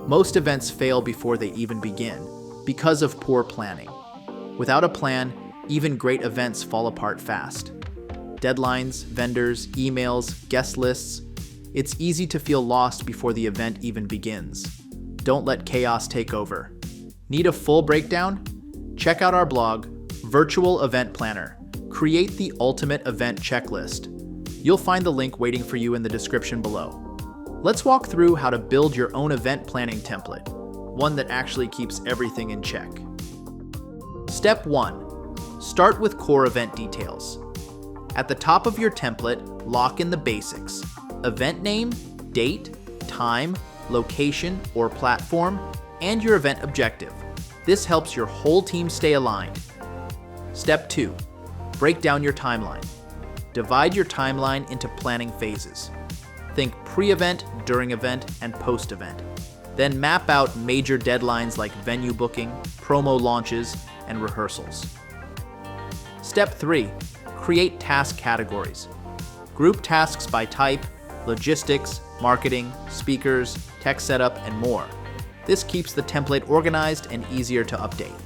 Most events fail before they even begin because of poor planning. Without a plan, even great events fall apart fast. Deadlines, vendors, emails, guest lists. It's easy to feel lost before the event even begins. Don't let chaos take over. Need a full breakdown? Check out our blog, Virtual Event Planner. Create the ultimate event checklist. You'll find the link waiting for you in the description below. Let's walk through how to build your own event planning template, one that actually keeps everything in check. Step 1. Start with core event details. At the top of your template, lock in the basics: event name, date, time, location or platform, and your event objective. This helps your whole team stay aligned. Step 2. Break down your timeline. Divide your timeline into planning phases. Think pre-event, during event, and post-event. Then map out major deadlines like venue booking, promo launches, and rehearsals. Step 3. Create task categories. Group tasks by type: logistics, marketing, speakers, tech setup, and more. This keeps the template organized and easier to update.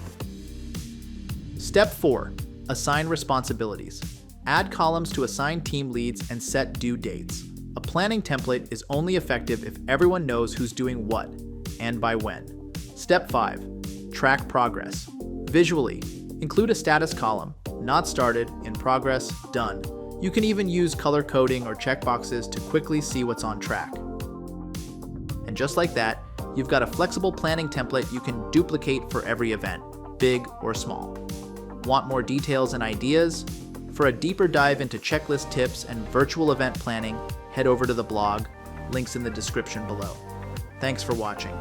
Step 4. Assign responsibilities. Add columns to assign team leads and set due dates. A planning template is only effective if everyone knows who's doing what and by when. Step 5. Track progress. Visually, include a status column: not started, in progress, done. You can even use color coding or checkboxes to quickly see what's on track. And just like that, you've got a flexible planning template you can duplicate for every event, big or small. Want more details and ideas? For a deeper dive into checklist tips and virtual event planning, head over to the blog, links in the description below. Thanks for watching.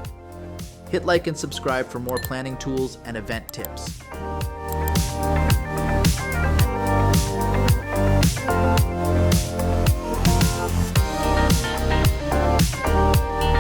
Hit like and subscribe for more planning tools and event tips.